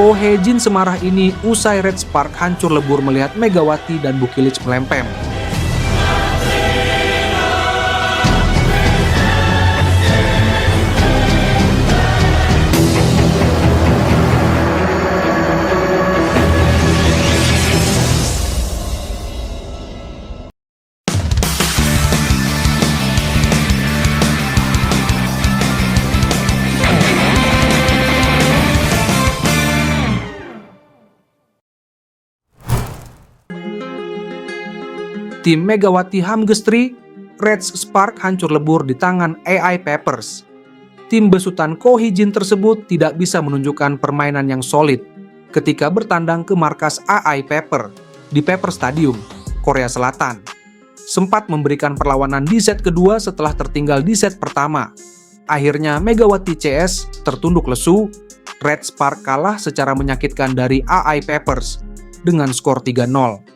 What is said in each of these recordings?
Ko Hye-jin semarah ini usai Red Spark hancur lebur melihat Megawati dan Bukilic melempem. Tim Megawati Hamgestri, Red Spark hancur lebur di tangan AI Papers. Tim besutan Ko Hye-jin tersebut tidak bisa menunjukkan permainan yang solid ketika bertandang ke markas AI Paper di Paper Stadium, Korea Selatan. Sempat memberikan perlawanan di set kedua setelah tertinggal di set pertama. Akhirnya Megawati CS tertunduk lesu, Red Spark kalah secara menyakitkan dari AI Papers dengan skor 3-0.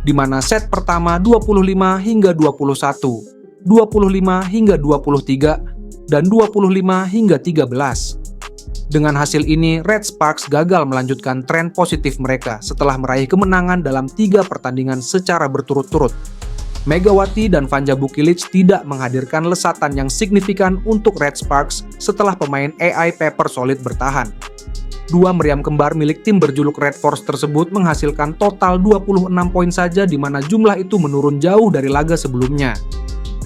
Di mana set pertama 25 hingga 21, 25 hingga 23, dan 25 hingga 13. Dengan hasil ini, Red Sparks gagal melanjutkan tren positif mereka setelah meraih kemenangan dalam 3 pertandingan secara berturut-turut. Megawati dan Vanja Bukilic tidak menghadirkan lesatan yang signifikan untuk Red Sparks setelah pemain AI Paper solid bertahan. 2 meriam kembar milik tim berjuluk Red Force tersebut menghasilkan total 26 poin saja, di mana jumlah itu menurun jauh dari laga sebelumnya.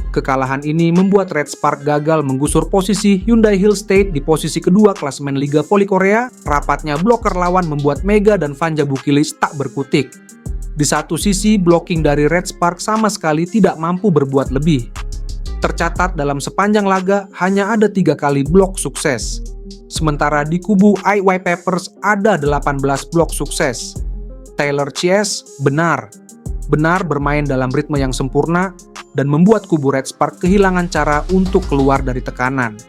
Kekalahan ini membuat Red Spark gagal menggusur posisi Hyundai Hill State di posisi kedua klasemen Liga Voli Korea. Rapatnya bloker lawan membuat Mega dan Vanja Bukilic tak berkutik. Di satu sisi, blocking dari Red Spark sama sekali tidak mampu berbuat lebih. Tercatat dalam sepanjang laga hanya ada 3 kali blok sukses. Sementara di kubu AI Papers ada 18 blok sukses. Taylor Chies benar bermain dalam ritme yang sempurna dan membuat kubu Red Spark kehilangan cara untuk keluar dari tekanan.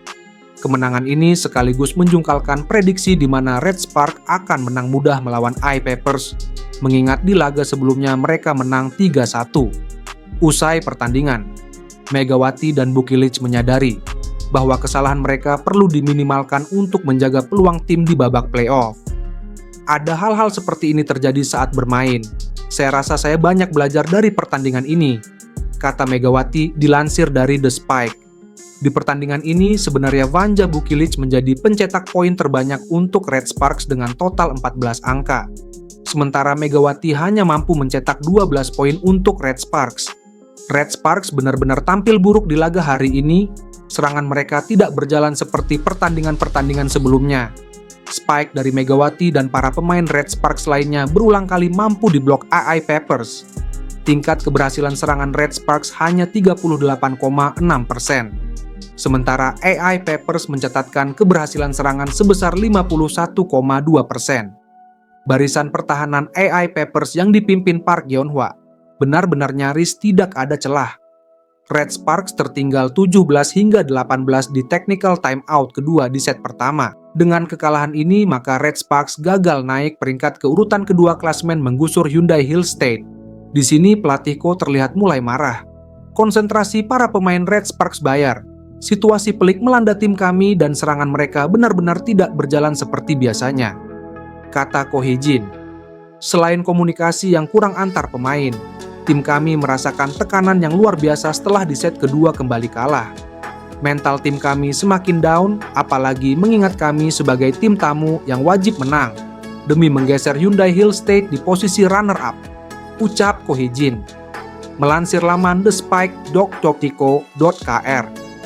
Kemenangan ini sekaligus menjungkalkan prediksi di mana Red Spark akan menang mudah melawan AI Papers, mengingat di laga sebelumnya mereka menang 3-1. Usai pertandingan, Megawati dan Bukilic menyadari bahwa kesalahan mereka perlu diminimalkan untuk menjaga peluang tim di babak playoff. Ada hal-hal seperti ini terjadi saat bermain. Saya rasa saya banyak belajar dari pertandingan ini, kata Megawati dilansir dari The Spike. Di pertandingan ini sebenarnya Vanja Bukilic menjadi pencetak poin terbanyak untuk Red Sparks dengan total 14 angka. Sementara Megawati hanya mampu mencetak 12 poin untuk Red Sparks. Red Sparks benar-benar tampil buruk di laga hari ini. Serangan mereka tidak berjalan seperti pertandingan-pertandingan sebelumnya. Spike dari Megawati dan para pemain Red Sparks lainnya berulang kali mampu diblok AI Papers. Tingkat keberhasilan serangan Red Sparks hanya 38,6%. Sementara AI Papers mencatatkan keberhasilan serangan sebesar 51,2%. Barisan pertahanan AI Papers yang dipimpin Park Geon-hwa benar-benar nyaris tidak ada celah. Red Sparks tertinggal 17 hingga 18 di technical timeout kedua di set pertama. Dengan kekalahan ini, maka Red Sparks gagal naik peringkat ke urutan kedua klasemen menggusur Hyundai Hill State. Di sini pelatih Ko terlihat mulai marah. Konsentrasi para pemain Red Sparks bayar. Situasi pelik melanda tim kami dan serangan mereka benar-benar tidak berjalan seperti biasanya, kata Ko Hye-jin. Selain komunikasi yang kurang antar pemain, tim kami merasakan tekanan yang luar biasa setelah di set kedua kembali kalah. Mental tim kami semakin down, apalagi mengingat kami sebagai tim tamu yang wajib menang demi menggeser Hyundai Hill State di posisi runner-up, ucap Ko Hye-jin. Melansir laman thespike.tokyo.kr,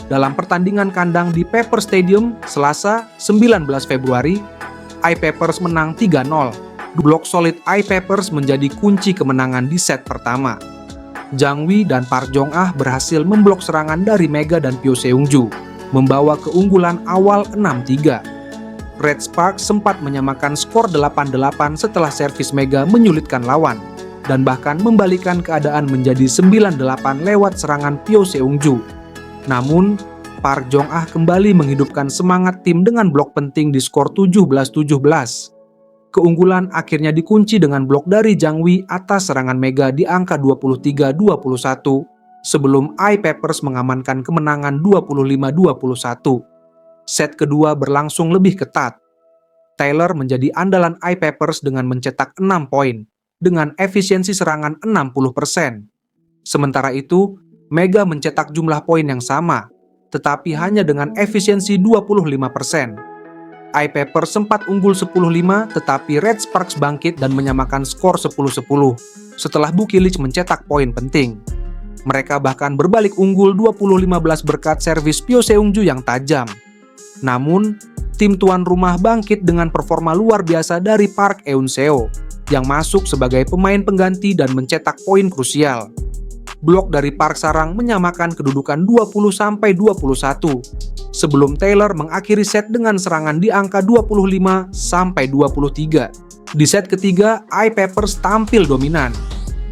dalam pertandingan kandang di Paper Stadium Selasa 19 Februari, AI Papers menang 3-0. Blok solid AI Papers menjadi kunci kemenangan di set pertama. Jang Wi dan Park Jong-ah berhasil memblok serangan dari Mega dan Pyo Seung-ju, membawa keunggulan awal 6-3. Red Sparks sempat menyamakan skor 8-8 setelah servis Mega menyulitkan lawan, dan bahkan membalikan keadaan menjadi 9-8 lewat serangan Pyo Seung-ju. Namun, Park Jong-ah kembali menghidupkan semangat tim dengan blok penting di skor 17-17. Keunggulan akhirnya dikunci dengan blok dari Jang Wi atas serangan Mega di angka 23-21 sebelum AI Papers mengamankan kemenangan 25-21. Set kedua berlangsung lebih ketat. Taylor menjadi andalan iPappers dengan mencetak 6 poin, dengan efisiensi serangan 60%. Sementara itu, Mega mencetak jumlah poin yang sama, tetapi hanya dengan efisiensi 25%. iPappers sempat unggul 10-5, tetapi Red Sparks bangkit dan menyamakan skor 10-10 setelah Bukilic mencetak poin penting. Mereka bahkan berbalik unggul 20-15 berkat servis Pyo Seung-ju yang tajam. Namun, tim tuan rumah bangkit dengan performa luar biasa dari Park Eun-seo yang masuk sebagai pemain pengganti dan mencetak poin krusial. Blok dari Park Sarang menyamakan kedudukan 20-21 sebelum Taylor mengakhiri set dengan serangan di angka 25-23. Di set ketiga, iPappers tampil dominan.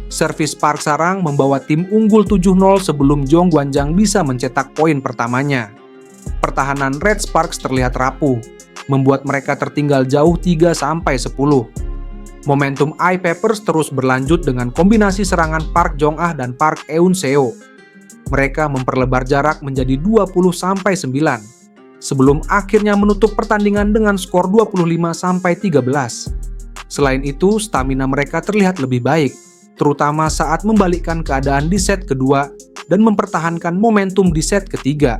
Servis Park Sarang membawa tim unggul 7-0 sebelum Jong Gwanjang bisa mencetak poin pertamanya. Pertahanan Red Sparks terlihat rapuh, membuat mereka tertinggal jauh 3-10. Momentum iPappers terus berlanjut dengan kombinasi serangan Park Jong-ah dan Park Eun-seo. Mereka memperlebar jarak menjadi 20-9 sebelum akhirnya menutup pertandingan dengan skor 25-13. Selain itu, stamina mereka terlihat lebih baik, terutama saat membalikkan keadaan di set kedua dan mempertahankan momentum di set ketiga.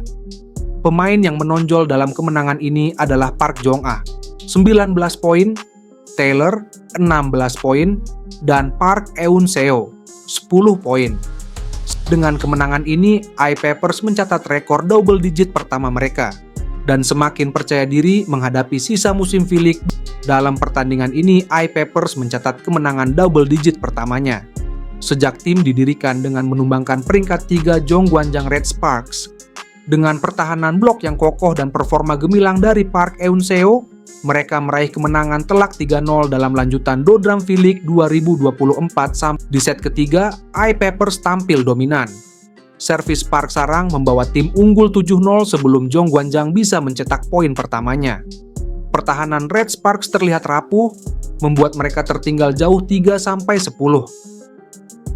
Pemain yang menonjol dalam kemenangan ini adalah Park Jong-ah, 19 poin, Taylor 16 poin, dan Park Eun-seo 10 poin. Dengan kemenangan ini, iPappers mencatat rekor double digit pertama mereka dan semakin percaya diri menghadapi sisa musim V-League. Dalam pertandingan ini, iPappers mencatat kemenangan double digit pertamanya sejak tim didirikan dengan menumbangkan peringkat 3 Jong Gwanjang Red Sparks. Dengan pertahanan blok yang kokoh dan performa gemilang dari Park Eun-seo, mereka meraih kemenangan telak 3-0 dalam lanjutan Dodram V-League 2024. Di set ketiga, iPappers tampil dominan. Servis Park Sarang membawa tim unggul 7-0 sebelum Jong Gwanjang bisa mencetak poin pertamanya. Pertahanan Red Sparks terlihat rapuh, membuat mereka tertinggal jauh 3-10.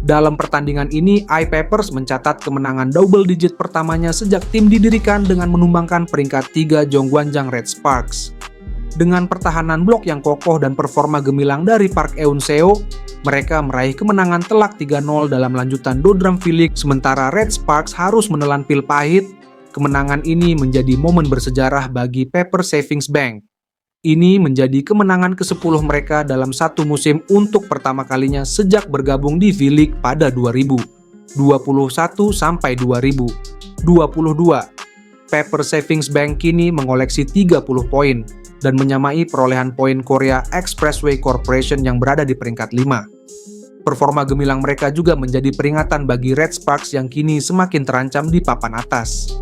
Dalam pertandingan ini, iPappers mencatat kemenangan double digit pertamanya sejak tim didirikan dengan menumbangkan peringkat 3 Jong Gwanjang Red Sparks. Dengan pertahanan blok yang kokoh dan performa gemilang dari Park Eun-seo, mereka meraih kemenangan telak 3-0 dalam lanjutan Dodram V-League. Sementara Red Sparks harus menelan pil pahit. Kemenangan ini menjadi momen bersejarah bagi Pepper Savings Bank. Ini menjadi kemenangan ke-10 mereka dalam satu musim untuk pertama kalinya sejak bergabung di V-League pada 2021 sampai 2022. Pepper Savings Bank kini mengoleksi 30 poin dan menyamai perolehan poin Korea Expressway Corporation yang berada di peringkat 5. Performa gemilang mereka juga menjadi peringatan bagi Red Sparks yang kini semakin terancam di papan atas.